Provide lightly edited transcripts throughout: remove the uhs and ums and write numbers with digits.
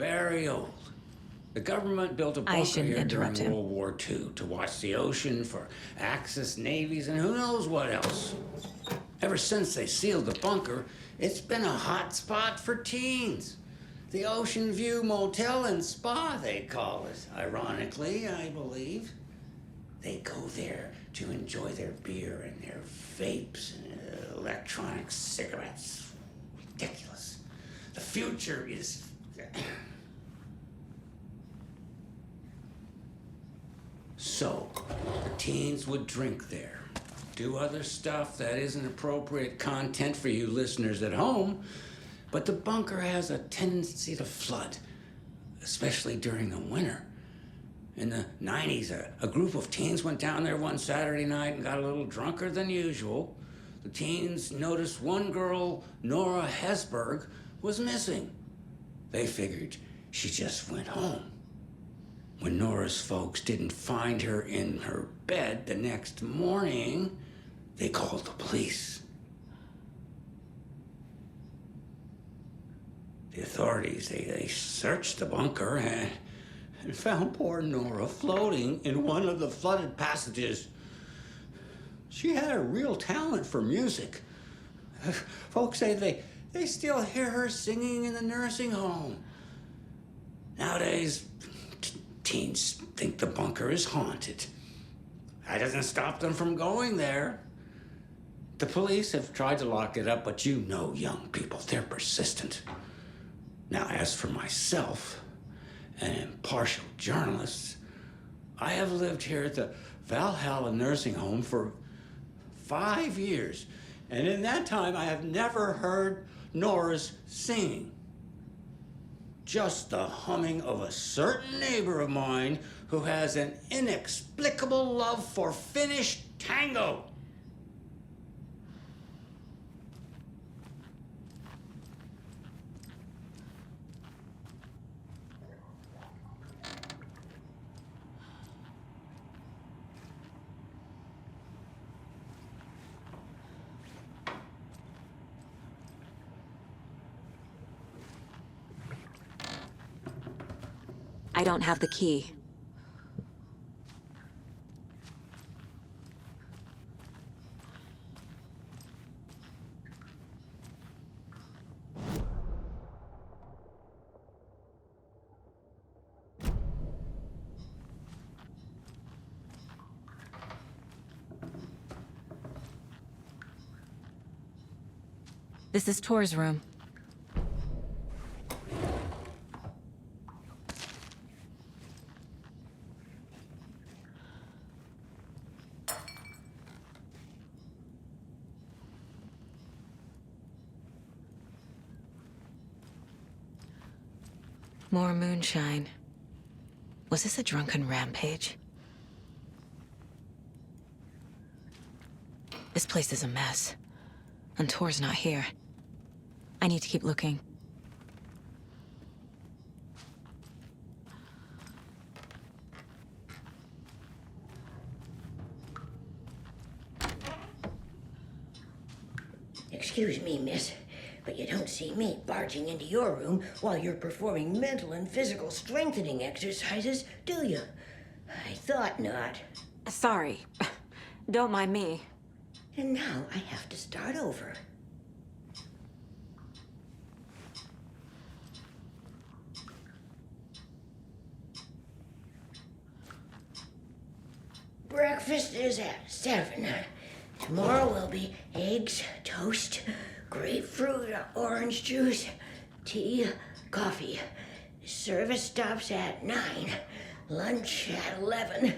very old. The government built a I bunker shouldn't here interrupt during him. World War II to watch the ocean for Axis navies and who knows what else. Ever since they sealed the bunker, it's been a hot spot for teens. The Ocean View Motel and Spa, they call it. Ironically, I believe. They go there to enjoy their beer and their vapes and electronic cigarettes. Ridiculous. The future is... So, the teens would drink there, do other stuff that isn't appropriate content for you listeners at home, but the bunker has a tendency to flood, especially during the winter. In the 90s, a group of teens went down there one Saturday night and got a little drunker than usual. The teens noticed one girl, Nora Hesberg, was missing. They figured she just went home. When Nora's folks didn't find her in her bed the next morning, they called the police. The authorities, they searched the bunker and found poor Nora floating in one of the flooded passages. She had a real talent for music. Folks say they still hear her singing in the nursing home. Nowadays, teens think the bunker is haunted. That doesn't stop them from going there. The police have tried to lock it up, but you know young people, they're persistent. Now, as for myself, an impartial journalist, I have lived here at the Valhalla nursing home for 5 years, and in that time I have never heard Nora's singing. Just the humming of a certain neighbor of mine who has an inexplicable love for Finnish tango. I don't have the key. This is Tor's room. More moonshine. Was this a drunken rampage? This place is a mess. And Tor's not here. I need to keep looking. Excuse me, miss, but you don't see me barging into your room while you're performing mental and physical strengthening exercises, do you? I thought not. Sorry. Don't mind me. And now I have to start over. Breakfast is at 7. Tomorrow will be eggs, toast, grapefruit, orange juice, tea, coffee. Service stops at 9. Lunch at 11.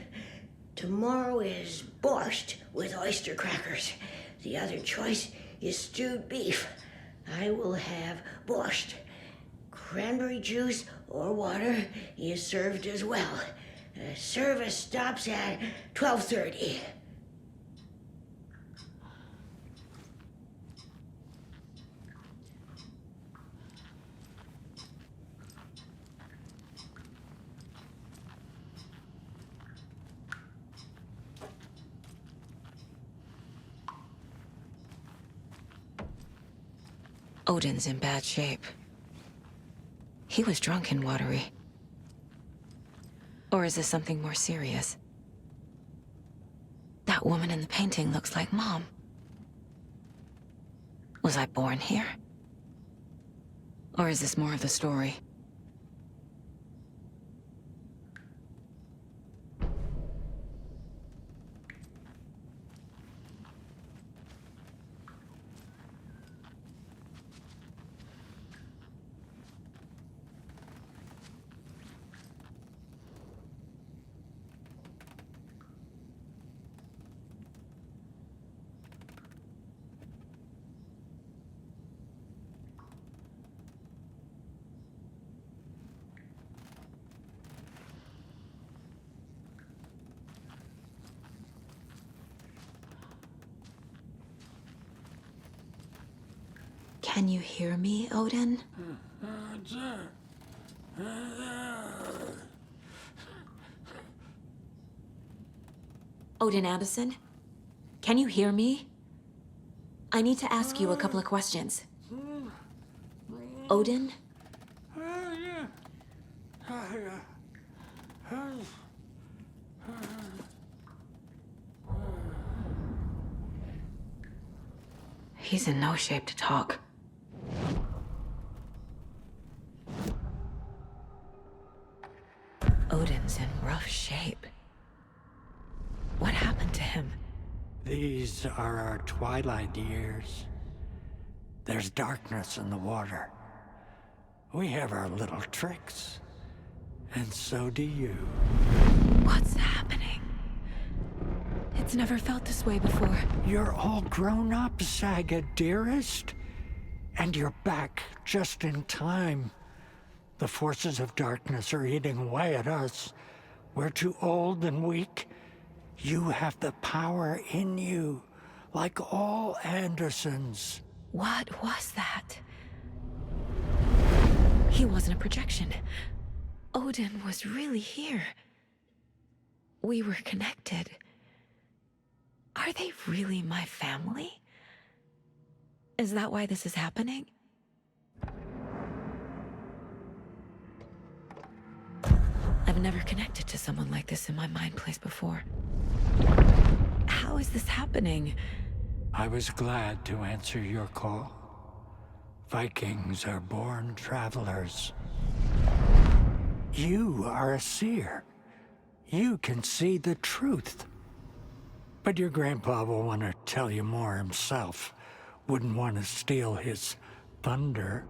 Tomorrow is borscht with oyster crackers. The other choice is stewed beef. I will have borscht. Cranberry juice or water is served as well. Service stops at 12:30. Odin's in bad shape. He was drunk and watery. Or is this something more serious? That woman in the painting looks like Mom. Was I born here? Or is this more of the story? Can you hear me, Odin? Odin Anderson? Can you hear me? I need to ask you a couple of questions. Odin? He's in no shape to talk. Odin's in rough shape. What happened to him? These are our twilight years. There's darkness in the water. We have our little tricks. And so do you. What's happening? It's never felt this way before. You're all grown up, Saga, dearest. And you're back just in time. The forces of darkness are eating away at us. We're too old and weak. You have the power in you, like all Andersons. What was that? He wasn't a projection. Odin was really here. We were connected. Are they really my family? Is that why this is happening? I've never connected to someone like this in my mind place before. How is this happening? I was glad to answer your call. Vikings are born travelers. You are a seer. You can see the truth. But your grandpa will want to tell you more himself. Wouldn't want to steal his thunder.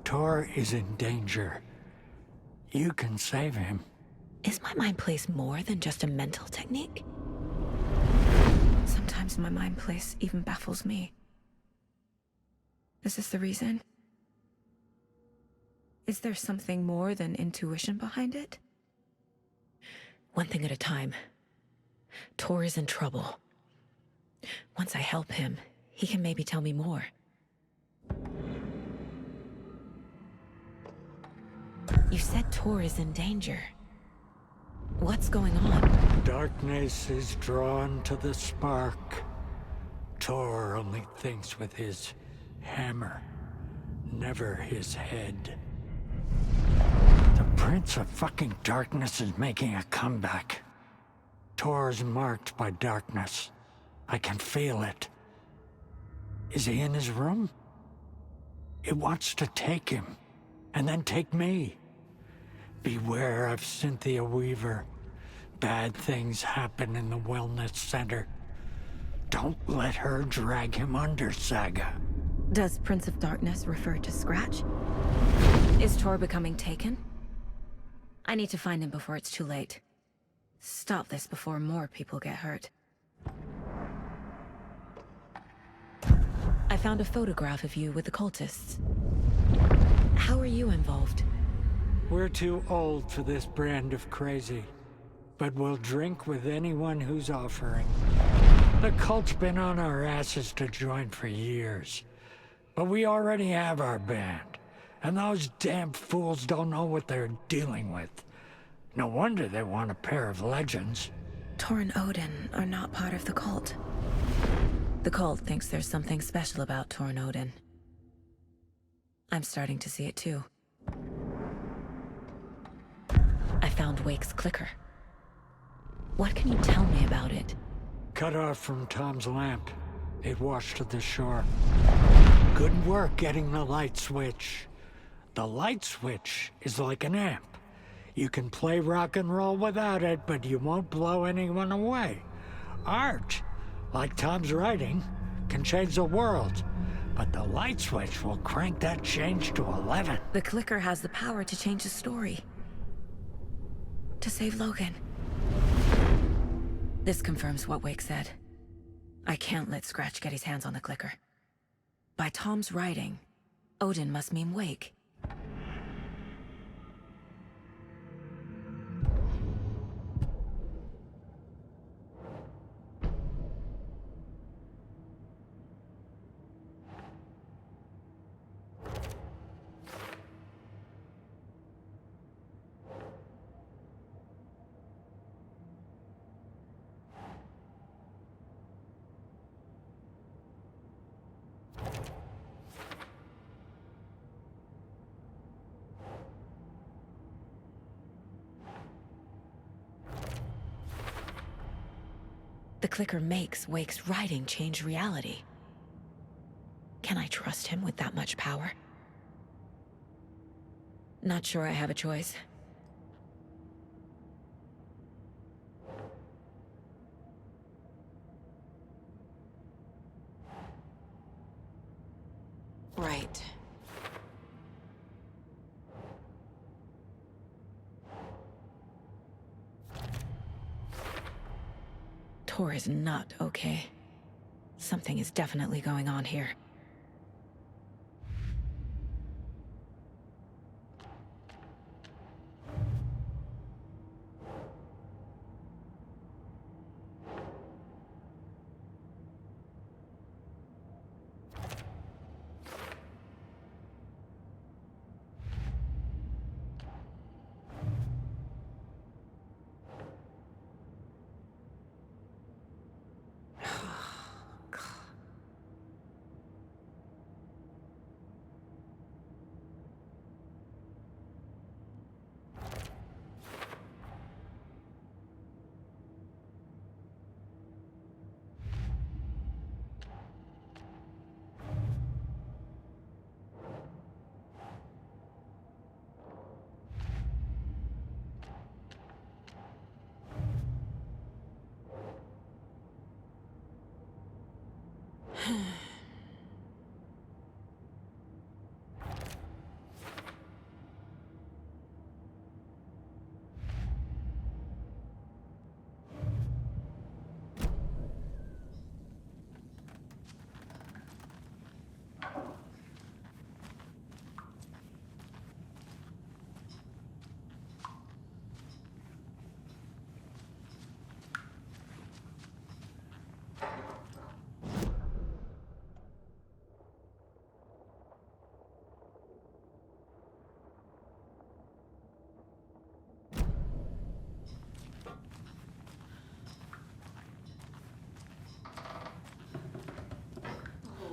Tor is in danger. You can save him. Is my mind place more than just a mental technique? Sometimes my mind place even baffles me. Is this the reason? Is there something more than intuition behind it? One thing at a time. Tor is in trouble. Once I help him, he can maybe tell me more. You said Tor is in danger. What's going on? Darkness is drawn to the spark. Tor only thinks with his hammer, never his head. The Prince of fucking Darkness is making a comeback. Tor's marked by darkness. I can feel it. Is he in his room? It wants to take him, and then take me. Beware of Cynthia Weaver. Bad things happen in the wellness center. Don't let her drag him under, Saga. Does Prince of Darkness refer to Scratch? Is Tor becoming taken? I need to find him before it's too late. Stop this before more people get hurt. I found a photograph of you with the cultists. How are you involved? We're too old for this brand of crazy, but we'll drink with anyone who's offering. The cult's been on our asses to join for years, but we already have our band, and those damn fools don't know what they're dealing with. No wonder they want a pair of legends. Tor and Odin are not part of the cult. The cult thinks there's something special about Tor and Odin. I'm starting to see it too. Wake's clicker. What can you tell me about it? Cut off from Tom's lamp. It washed to the shore. Good work getting the light switch. The light switch is like an amp. You can play rock and roll without it, but you won't blow anyone away. Art, like Tom's writing, can change the world, but the light switch will crank that change to 11. The clicker has the power to change the story. To save Logan. This confirms what Wake said. I can't let Scratch get his hands on the clicker. By Tom's writing, Odin must mean Wake. The clicker makes Wake's writing change reality. Can I trust him with that much power? Not sure I have a choice. Right. Tor is not okay. Something is definitely going on here.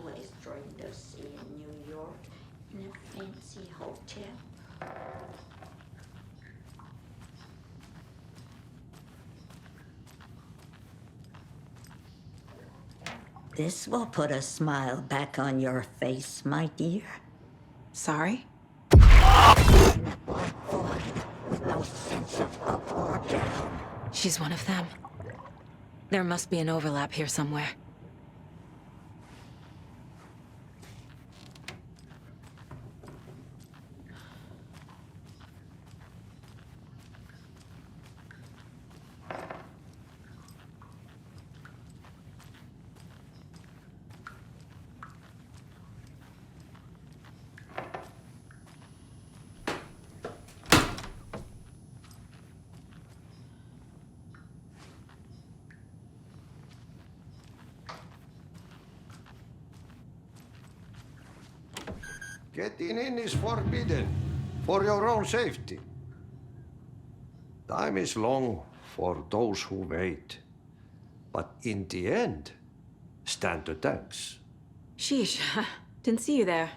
Always dreamed of seeing New York in a fancy hotel. This will put a smile back on your face, my dear. Sorry? In a black void with no sense of up or down. She's one of them. There must be an overlap here somewhere. Getting in is forbidden, for your own safety. Time is long for those who wait, but in the end, stand the thanks. Sheesh, didn't see you there.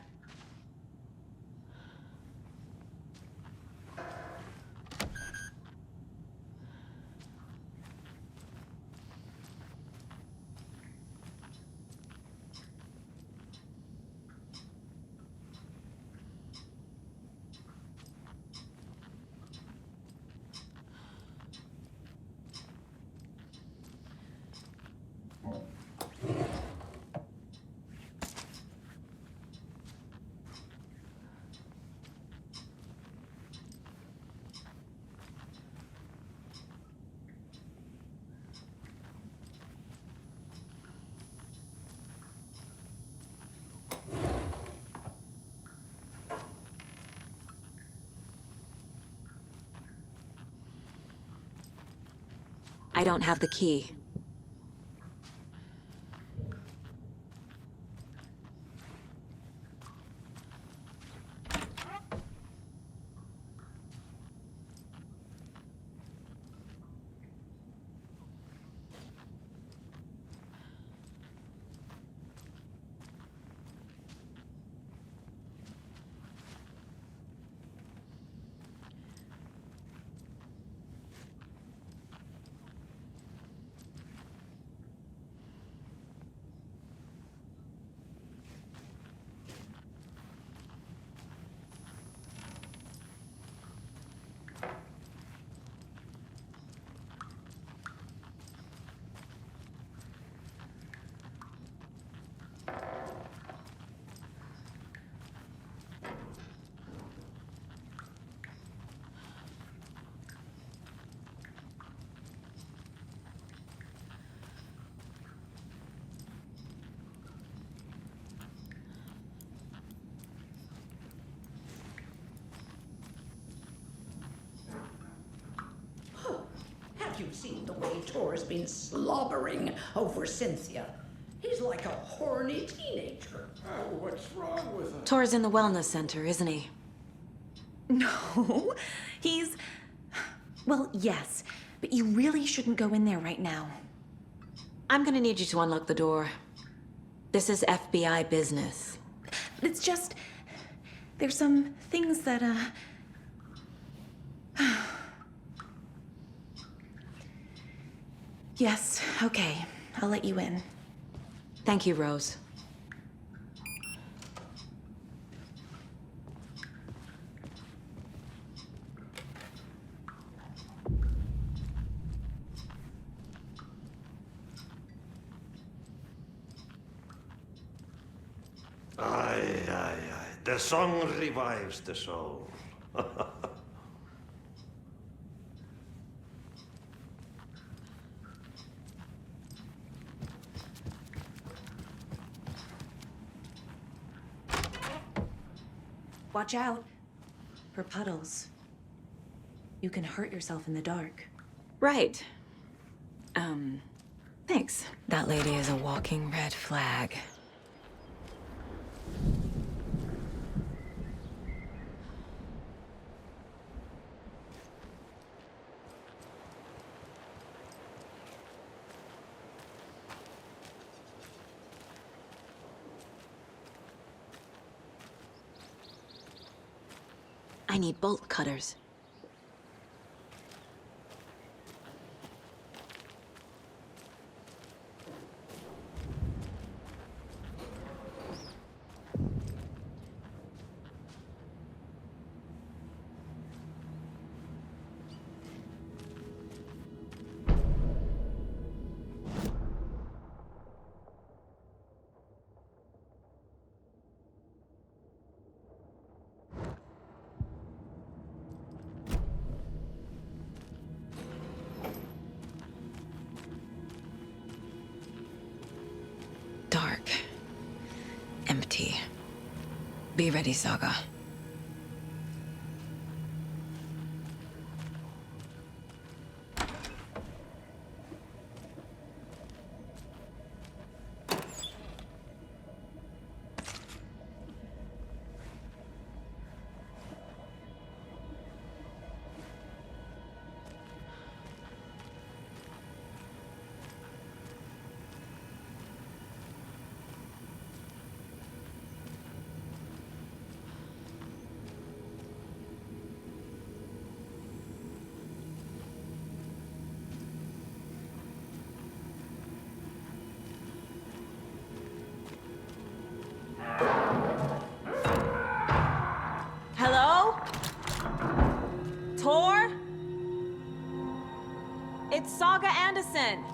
I don't have the key. Have you seen the way Tor's been slobbering over Cynthia? He's like a horny teenager. Oh, what's wrong with him? Tor's in the wellness center, isn't he? No, he's... Well, yes, but you really shouldn't go in there right now. I'm gonna need you to unlock the door. This is FBI business. It's just... There's some things that, Yes, okay. I'll let you in. Thank you, Rose. Aye. The song revives the soul. Watch out for puddles. You can hurt yourself in the dark. Right. Thanks. That lady is a walking red flag. I need bolt cutters. Dark. Empty. Be ready, Saga. Hello? Tor? It's Saga Anderson.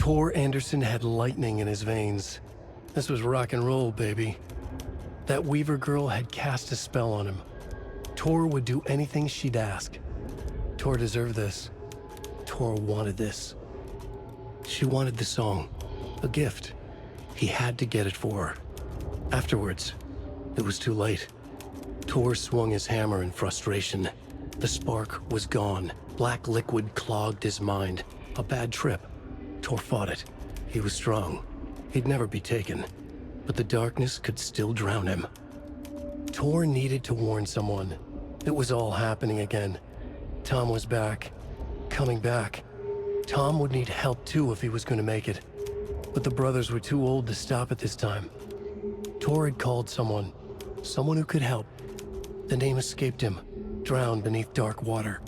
Tor Anderson had lightning in his veins. This was rock and roll, baby. That Weaver girl had cast a spell on him. Tor would do anything she'd ask. Tor deserved this. Tor wanted this. She wanted the song, a gift. He had to get it for her. Afterwards, it was too late. Tor swung his hammer in frustration. The spark was gone. Black liquid clogged his mind. A bad trip. Tor fought it. He was strong. He'd never be taken. But the darkness could still drown him. Tor needed to warn someone. It was all happening again. Tom was back. Coming back. Tom would need help too if he was going to make it. But the brothers were too old to stop at this time. Tor had called someone. Someone who could help. The name escaped him. Drowned beneath dark water.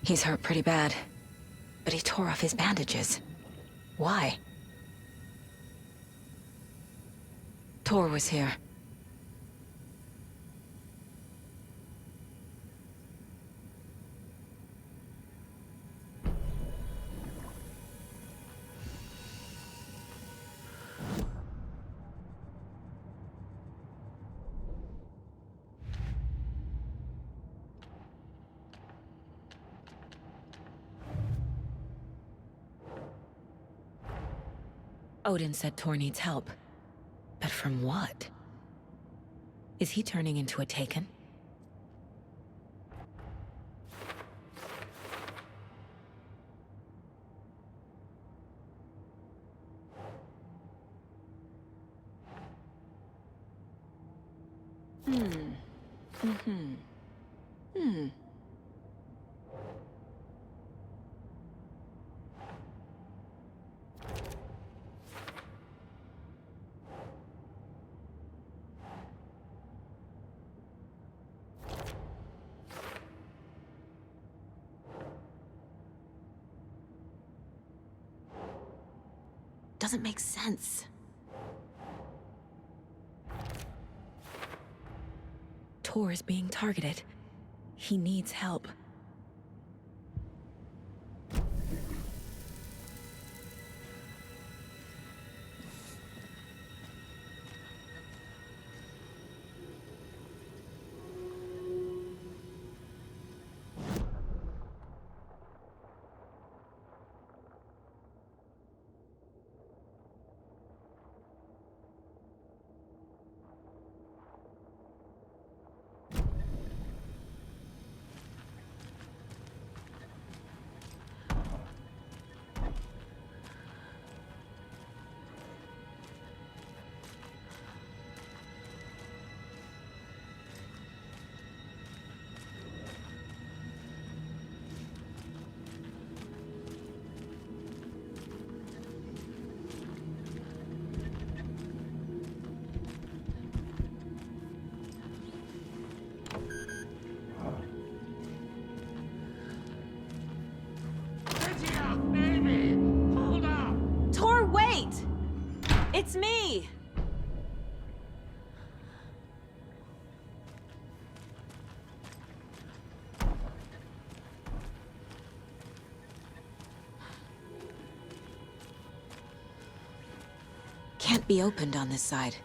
He's hurt pretty bad, but he tore off his bandages. Why? Tor was here. Odin said Tor needs help. But from what? Is he turning into a Taken? Doesn't make sense. Tor is being targeted. He needs help. It's me! Can't be opened on this side.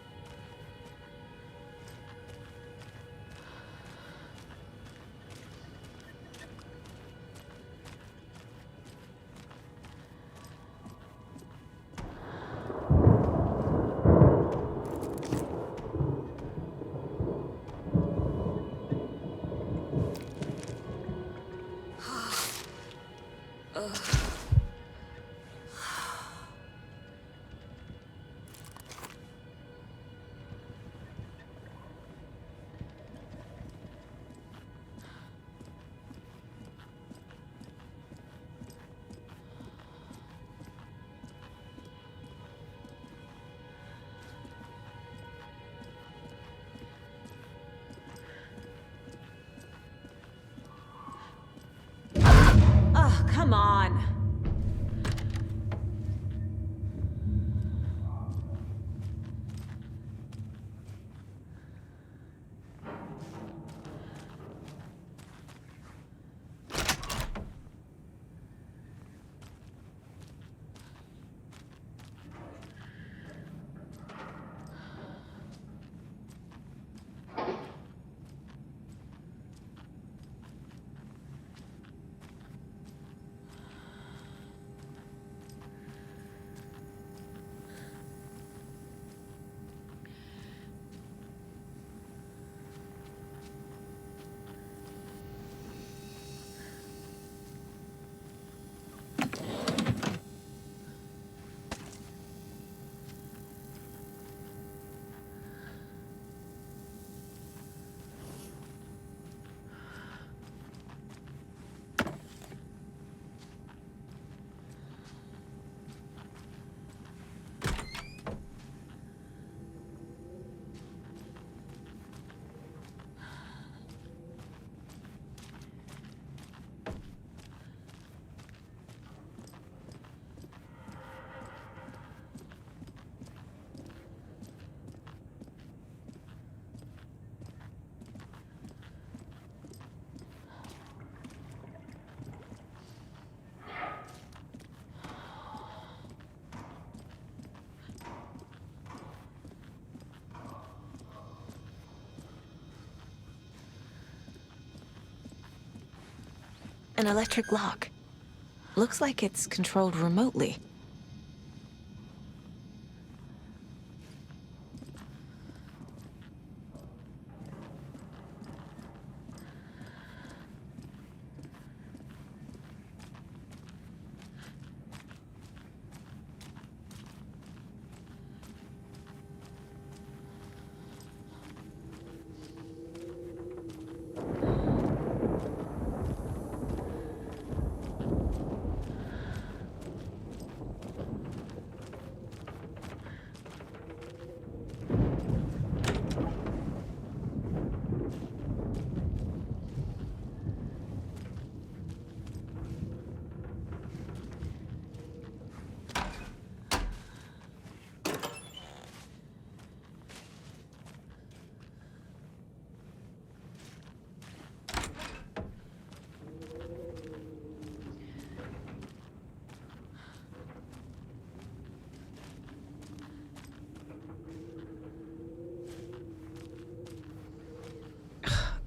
An electric lock. Looks like it's controlled remotely.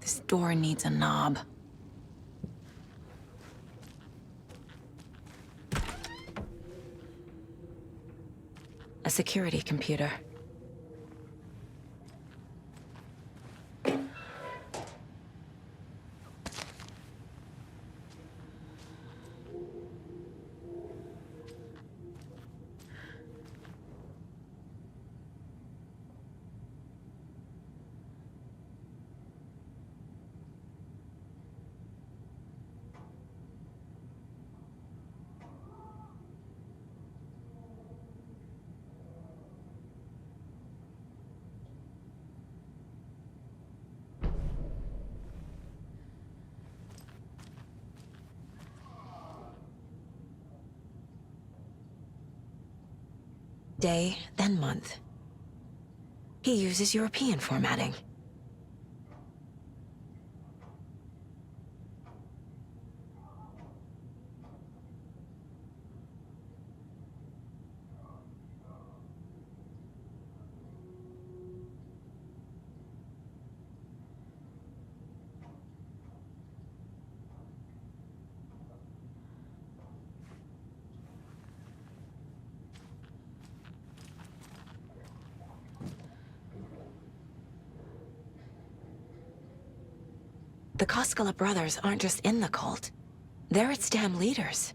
This door needs a knob. A security computer. Day, then month. He uses European formatting. The Koskela brothers aren't just in the cult. They're its damn leaders.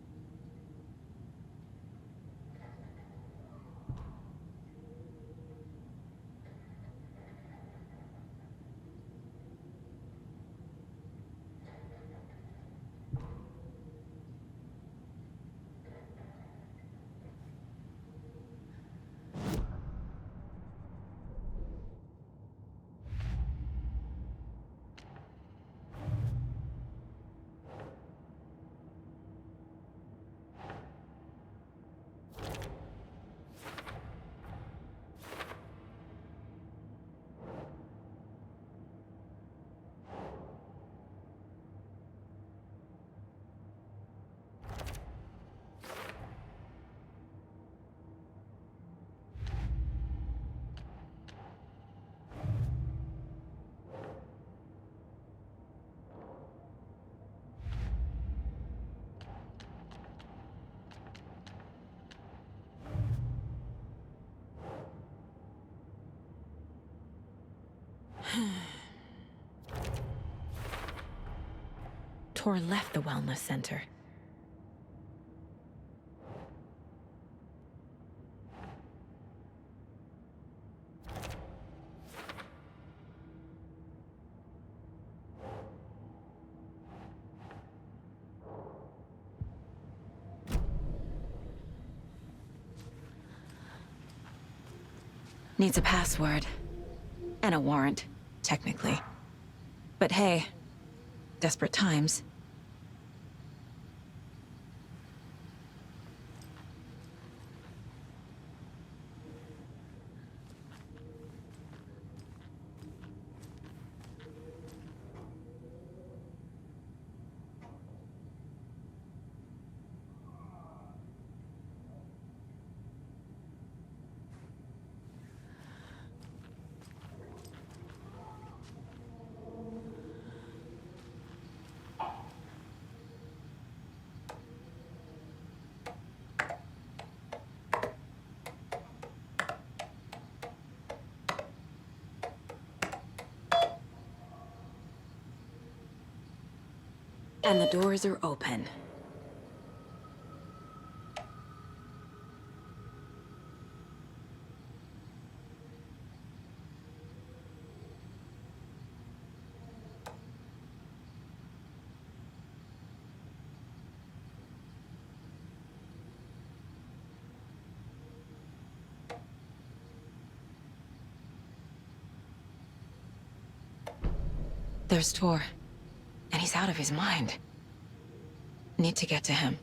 Tor left the wellness center. Needs a password. And a warrant, technically. But hey, desperate times. And the doors are open. There's Tor, and he's out of his mind. Need to get to him.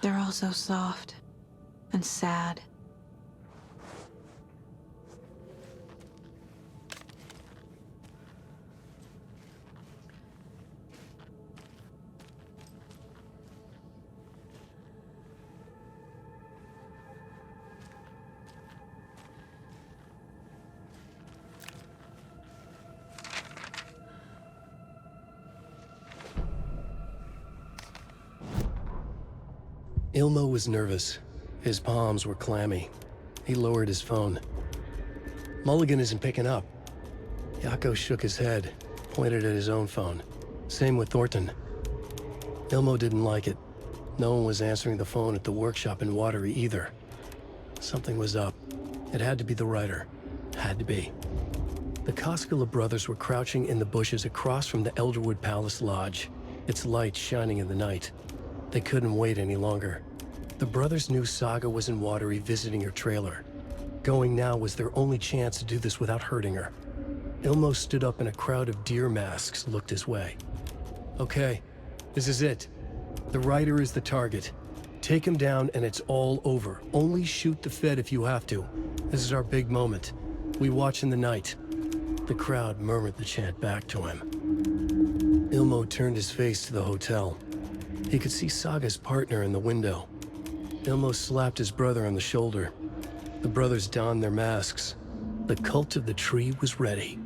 They're all so soft and sad. Ilmo was nervous. His palms were clammy. He lowered his phone. Mulligan isn't picking up. Yako shook his head, pointed at his own phone. Same with Thornton. Ilmo didn't like it. No one was answering the phone at the workshop in Watery either. Something was up. It had to be the writer. Had to be. The Koskela brothers were crouching in the bushes across from the Elderwood Palace Lodge, its light shining in the night. They couldn't wait any longer. The brothers knew Saga was in Watery visiting her trailer. Going now was their only chance to do this without hurting her. Ilmo stood up and a crowd of deer masks looked his way. Okay, this is it. The writer is the target. Take him down and it's all over. Only shoot the Fed if you have to. This is our big moment. We watch in the night. The crowd murmured the chant back to him. Ilmo turned his face to the hotel. He could see Saga's partner in the window. Ilmo slapped his brother on the shoulder. The brothers donned their masks. The cult of the tree was ready.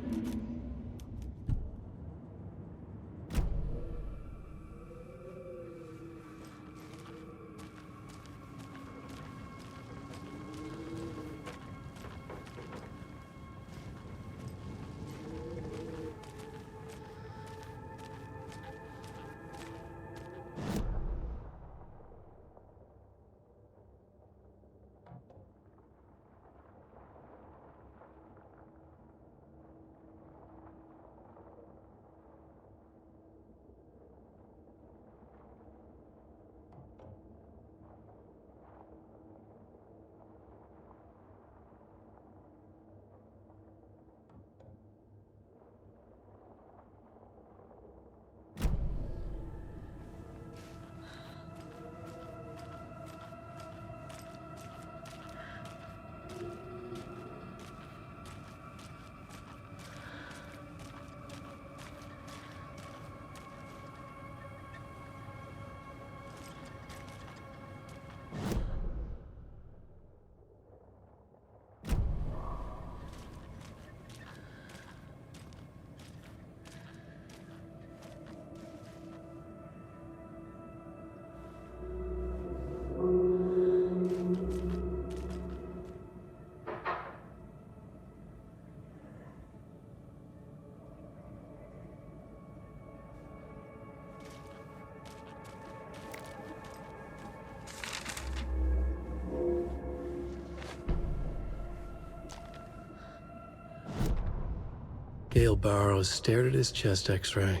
Gale Barrows stared at his chest x-ray.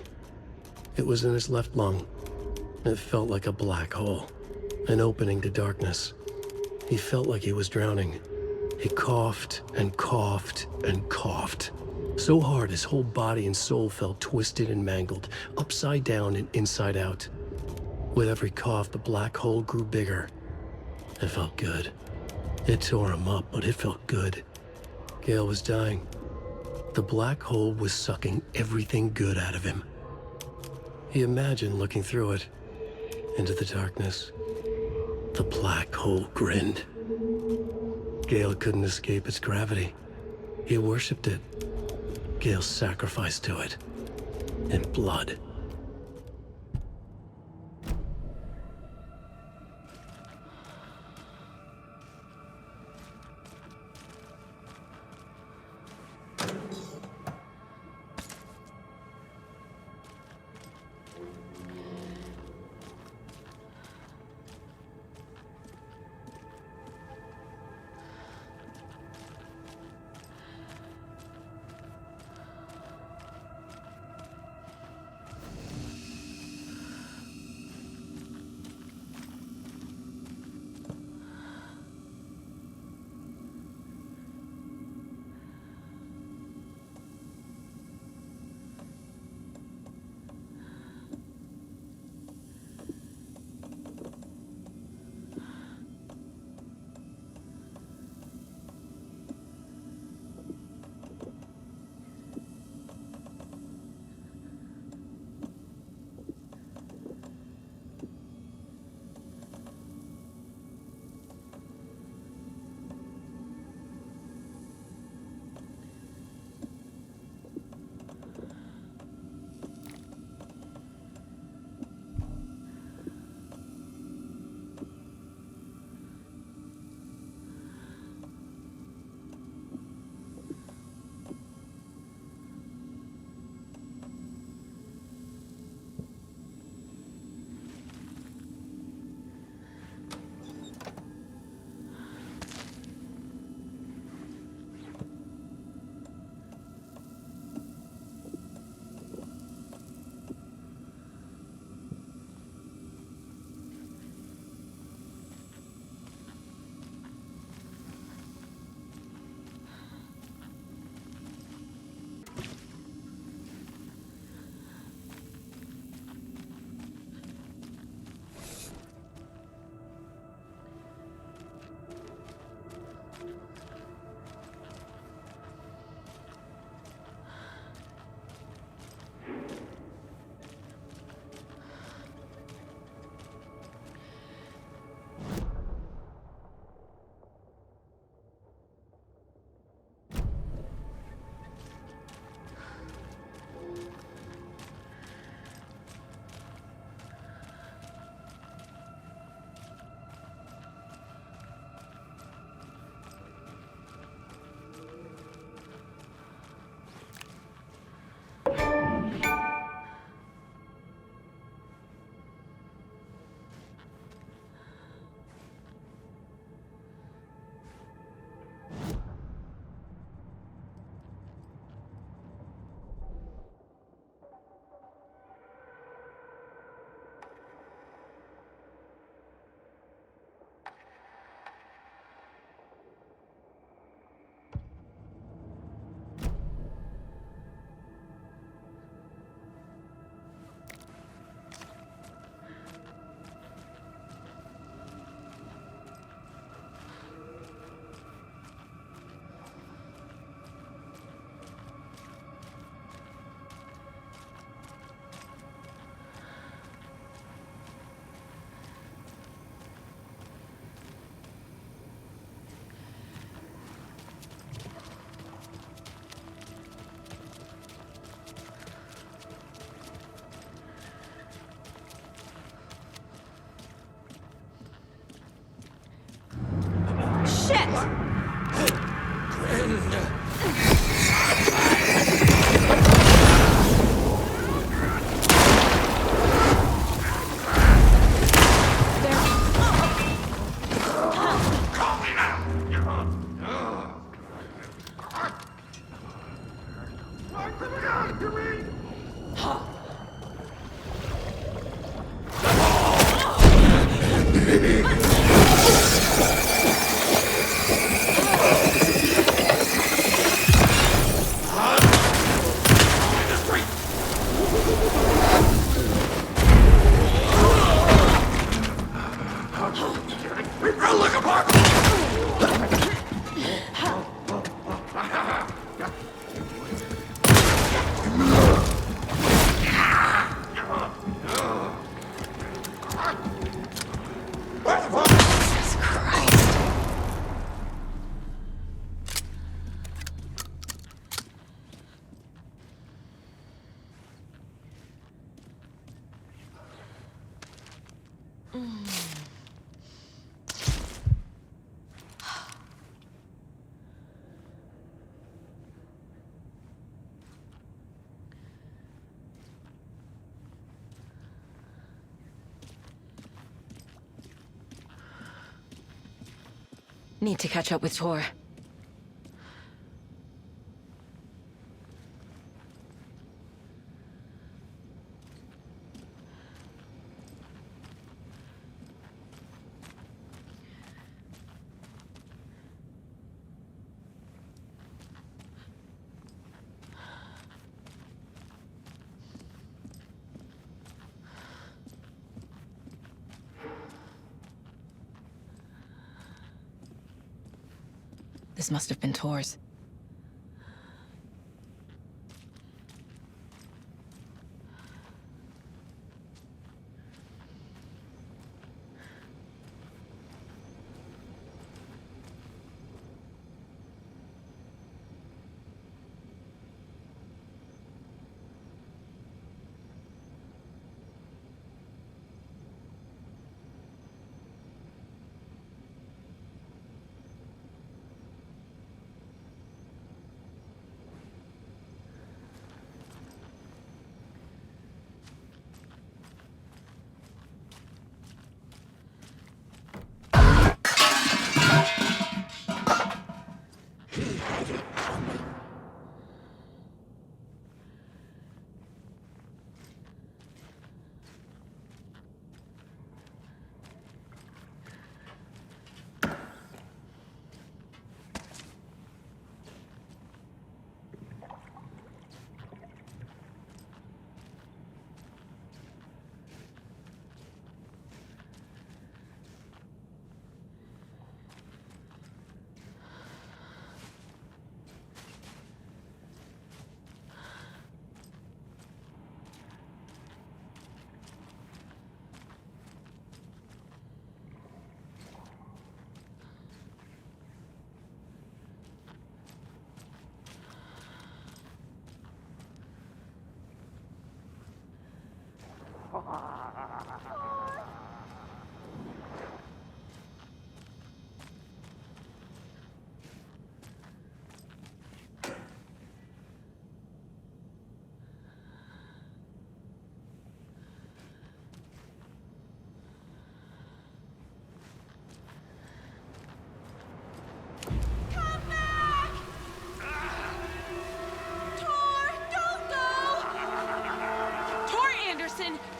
It was in his left lung. It felt like a black hole, an opening to darkness. He felt like he was drowning. He coughed and coughed and coughed. So hard his whole body and soul felt twisted and mangled, upside down and inside out. With every cough, the black hole grew bigger. It felt good. It tore him up, but it felt good. Gale was dying. The black hole was sucking everything good out of him. He imagined looking through it, into the darkness. The black hole grinned. Gale couldn't escape its gravity. He worshipped it. Gale sacrificed to it. In blood. Need to catch up with Tor. This must have been Tor's.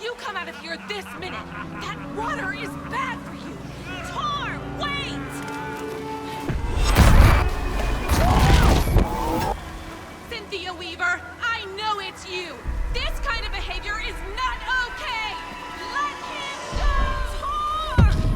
You come out of here this minute! That water is bad for you! Tor, wait! Cynthia Weaver, I know it's you! This kind of behavior is not okay! Let him go! Tor!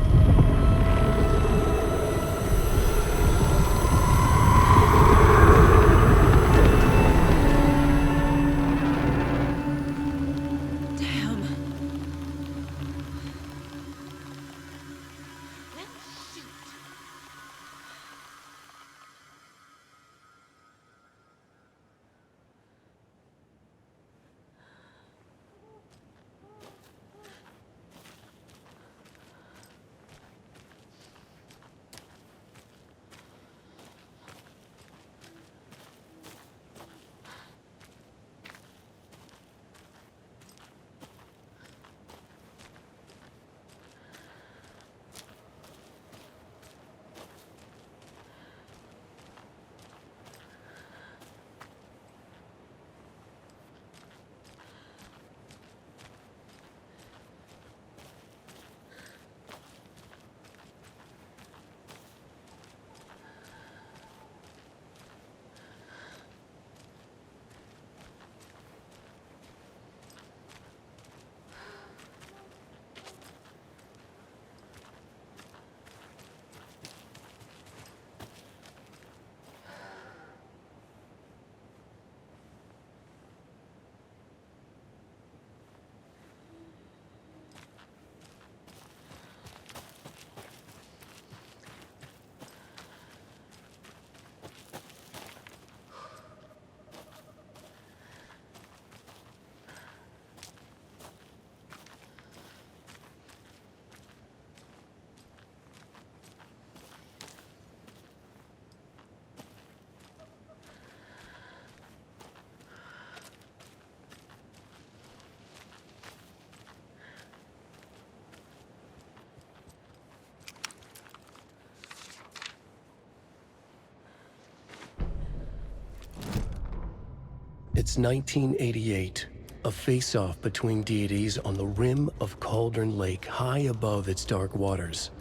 It's 1988, a face-off between deities on the rim of Cauldron Lake, high above its dark waters.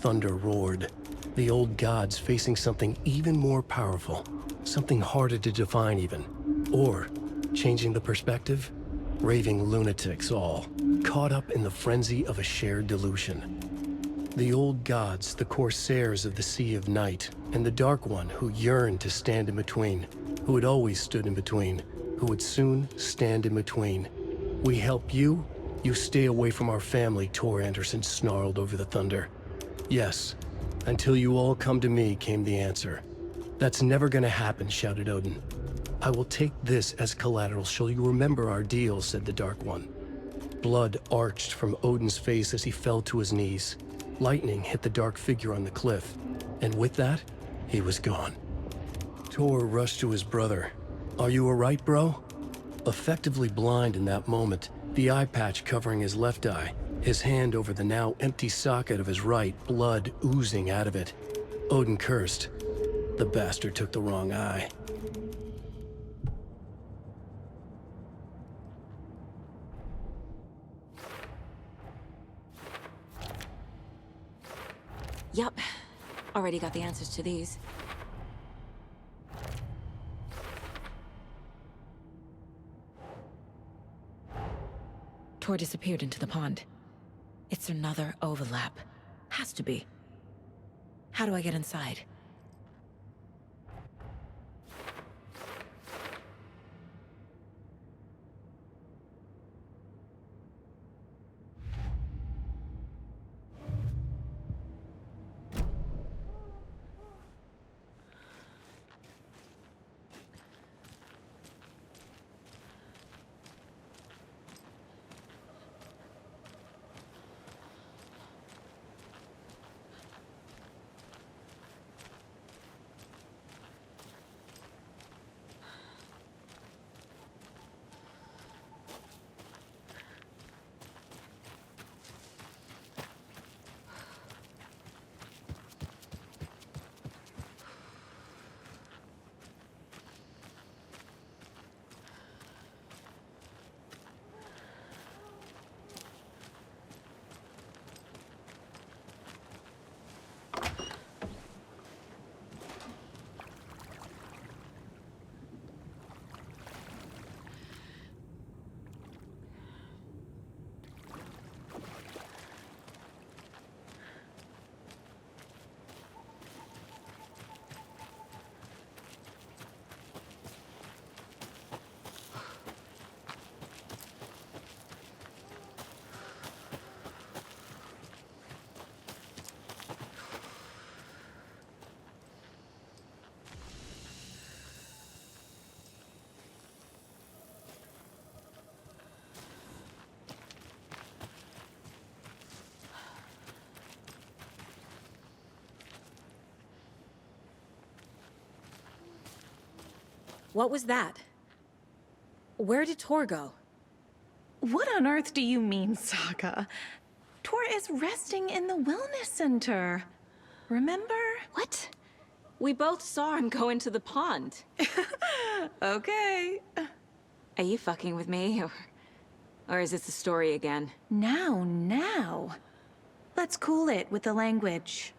Thunder roared, the old gods facing something even more powerful, something harder to define even. Or, changing the perspective, raving lunatics all, caught up in the frenzy of a shared delusion. The old gods, the corsairs of the Sea of Night, and the Dark One who yearned to stand in between, who had always stood in between, who would soon stand in between. We help you, you stay away from our family, Tor Anderson snarled over the thunder. Yes, until you all come to me, came the answer. That's never gonna happen, shouted Odin. I will take this as collateral, shall you remember our deal, said the Dark One. Blood arched from Odin's face as he fell to his knees. Lightning hit the dark figure on the cliff, and with that, he was gone. Tor rushed to his brother. Are you all right, bro? Effectively blind in that moment, the eye patch covering his left eye, his hand over the now empty socket of his right, blood oozing out of it. Odin cursed. The bastard took the wrong eye. Yup. Already got the answers to these. Tor disappeared into the pond. It's another overlap. Has to be. How do I get inside? What was that? Where did Tor go? What on earth do you mean, Saga? Tor is resting in the wellness center. Remember? What? We both saw him go into the pond. Okay. Are you fucking with me? Or is this a story again? Now. Let's cool it with the language.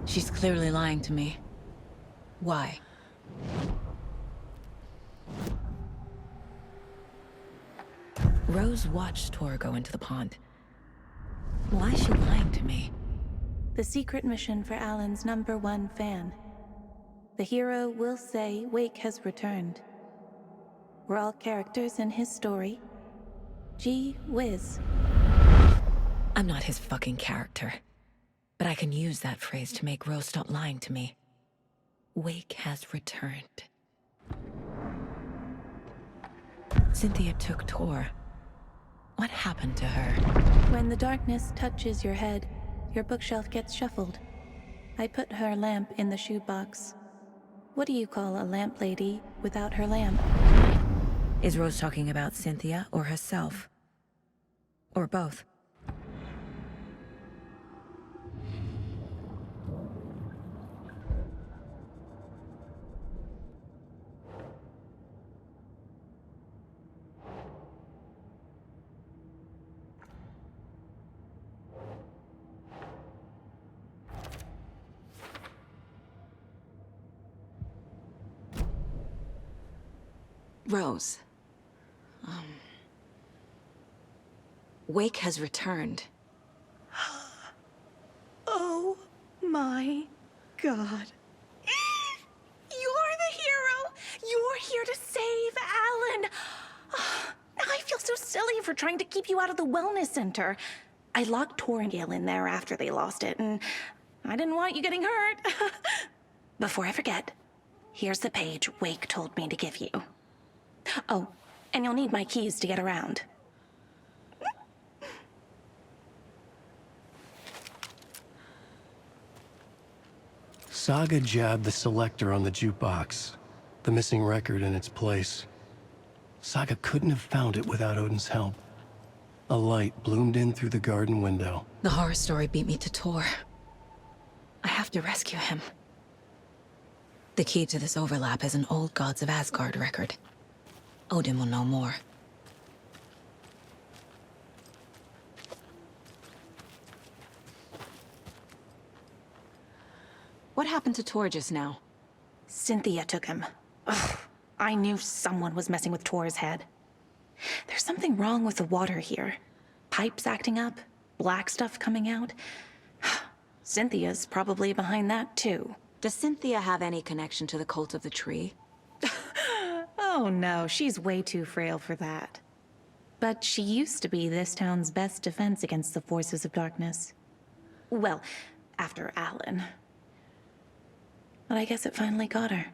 She's clearly lying to me. Why? Rose watched Tor go into the pond. Why is she lying to me? The secret mission for Alan's #1 fan. The hero will say Wake has returned. We're all characters in his story. Gee whiz. I'm not his fucking character. But I can use that phrase to make Rose stop lying to me. Wake has returned. Cynthia took Tor. What happened to her? When the darkness touches your head, your bookshelf gets shuffled. I put her lamp in the shoebox. What do you call a lamp lady without her lamp? Is Rose talking about Cynthia or herself? Or both? Rose. Wake has returned. Oh my god. You're the hero! You're here to save Alan! I feel so silly for trying to keep you out of the wellness center. I locked Tor and Gail in there after they lost it, and I didn't want you getting hurt. Before I forget, here's the page Wake told me to give you. Oh, and you'll need my keys to get around. Saga jabbed the selector on the jukebox, the missing record in its place. Saga couldn't have found it without Odin's help. A light bloomed in through the garden window. The horror story beat me to Tor. I have to rescue him. The key to this overlap is an old Gods of Asgard record. Odin will know more. What happened to Tor just now? Cynthia took him. Ugh, I knew someone was messing with Tor's head. There's something wrong with the water here. Pipes acting up, black stuff coming out. Cynthia's probably behind that, too. Does Cynthia have any connection to the cult of the tree? Oh no, she's way too frail for that. But she used to be this town's best defense against the forces of darkness. Well, after Alan. But I guess it finally got her.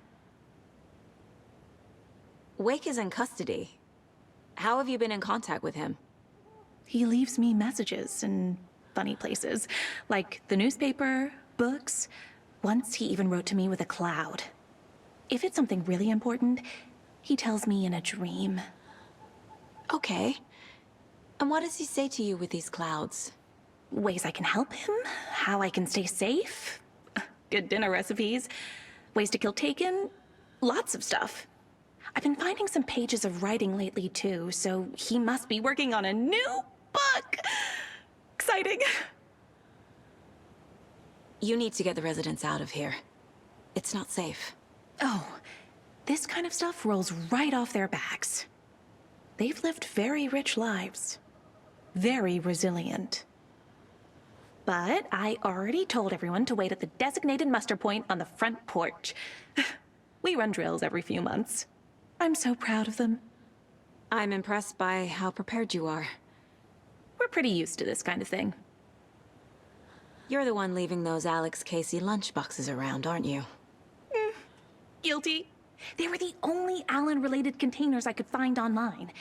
Wake is in custody. How have you been in contact with him? He leaves me messages in funny places, like the newspaper, books. Once he even wrote to me with a cloud. If it's something really important, he tells me in a dream. Okay. And what does he say to you with these clouds? Ways I can help him, how I can stay safe, good dinner recipes, ways to kill Taken, lots of stuff. I've been finding some pages of writing lately too, so he must be working on a new book. Exciting. You need to get the residents out of here. It's not safe. Oh, this kind of stuff rolls right off their backs. They've lived very rich lives. Very resilient. But I already told everyone to wait at the designated muster point on the front porch. We run drills every few months. I'm so proud of them. I'm impressed by how prepared you are. We're pretty used to this kind of thing. You're the one leaving those Alex Casey lunchboxes around, aren't you? Guilty. They were the only Alan-related containers I could find online.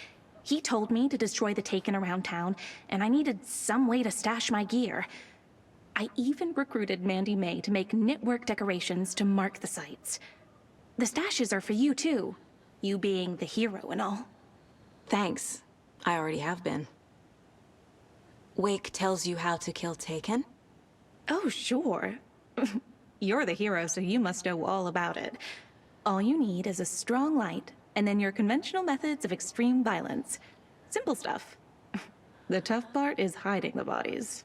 He told me to destroy the Taken around town, and I needed some way to stash my gear. I even recruited Mandy May to make knitwork decorations to mark the sites. The stashes are for you, too. You being the hero and all. Thanks. I already have been. Wake tells you how to kill Taken? Oh, sure. You're the hero, so you must know all about it. All you need is a strong light, and then your conventional methods of extreme violence. Simple stuff. The tough part is hiding the bodies.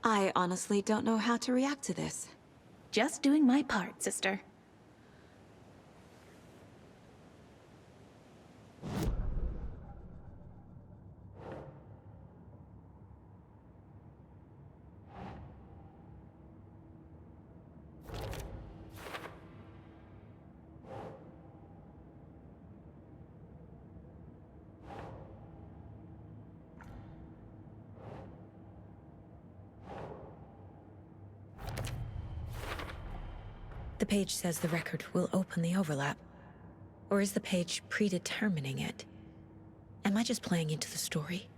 I honestly don't know how to react to this. Just doing my part, sister. The page says the record will open the overlap. Or is the page predetermining it? Am I just playing into the story?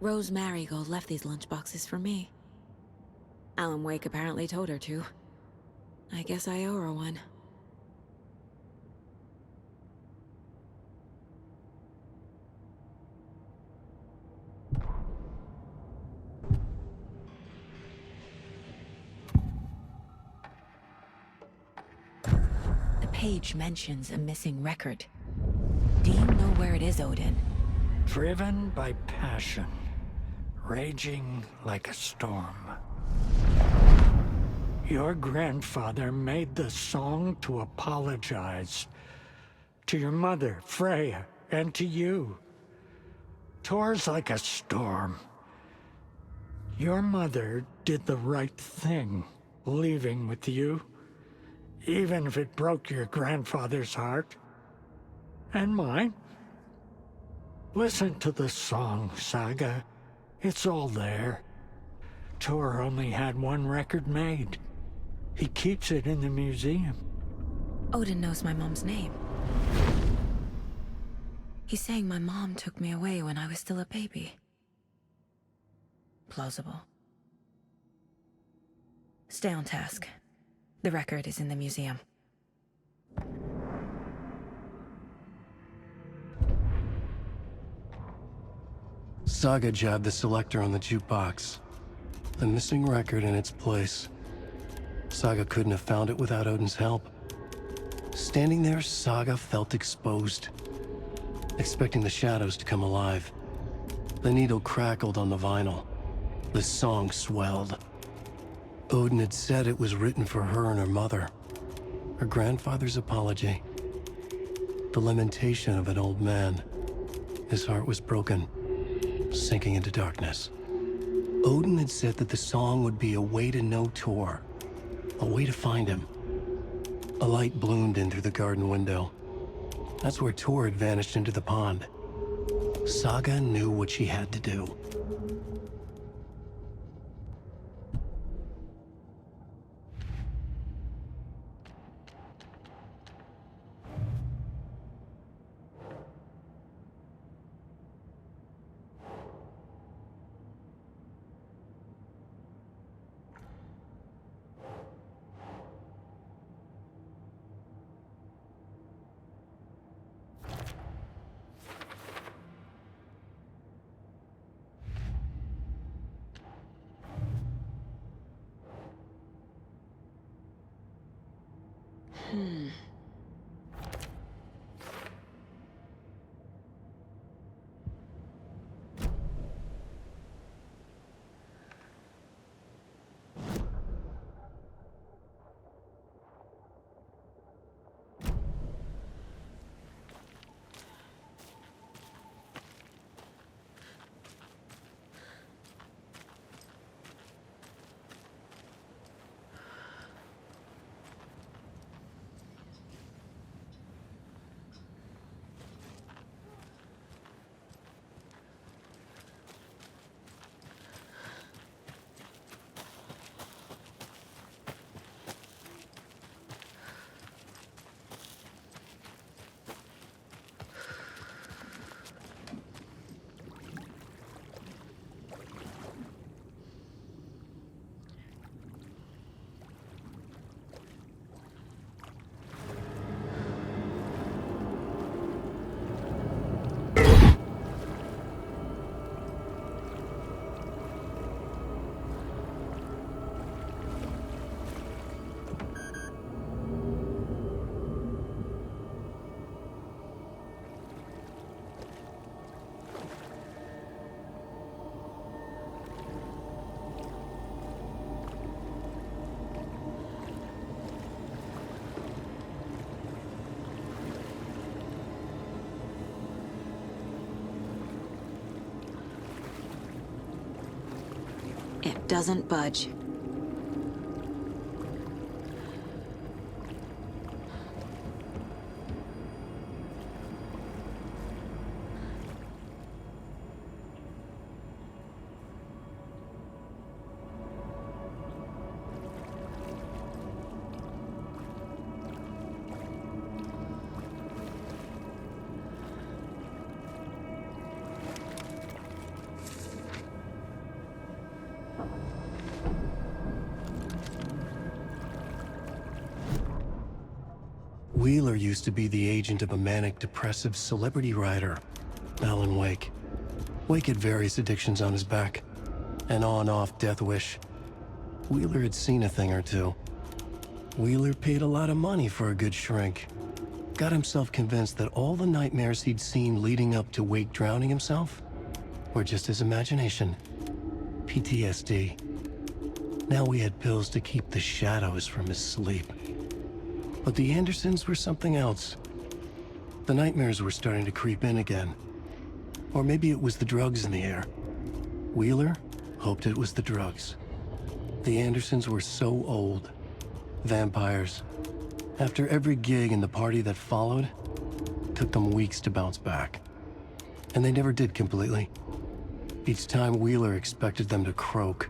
Rose Marigold left these lunchboxes for me. Alan Wake apparently told her to. I guess I owe her one. The page mentions a missing record. Do you know where it is, Odin? Driven by passion, raging like a storm. Your grandfather made the song to apologize. To your mother, Freya, and to you. Tor's like a storm. Your mother did the right thing, leaving with you. Even if it broke your grandfather's heart. And mine. Listen to the song, Saga. It's all there. Tor only had one record made. He keeps it in the museum. Odin knows my mom's name. He's saying my mom took me away when I was still a baby. Plausible. Stay on task. The record is in the museum. Saga jabbed the selector on the jukebox. The missing record in its place. Saga couldn't have found it without Odin's help. Standing there, Saga felt exposed, expecting the shadows to come alive. The needle crackled on the vinyl. The song swelled. Odin had said it was written for her and her mother. Her grandfather's apology. The lamentation of an old man. His heart was broken, sinking into darkness. Odin had said that the song would be a way to know Tor, a way to find him. A light bloomed in through the garden window. That's where Tor had vanished into the pond. Saga knew what she had to do. It doesn't budge. Wheeler used to be the agent of a manic-depressive celebrity writer, Alan Wake. Wake had various addictions on his back, an on-off death wish. Wheeler had seen a thing or two. Wheeler paid a lot of money for a good shrink. Got himself convinced that all the nightmares he'd seen leading up to Wake drowning himself were just his imagination. PTSD. Now we had pills to keep the shadows from his sleep. But the Andersons were something else. The nightmares were starting to creep in again. Or maybe it was the drugs in the air. Wheeler hoped it was the drugs. The Andersons were so old. Vampires. After every gig and the party that followed, took them weeks to bounce back. And they never did completely. Each time Wheeler expected them to croak.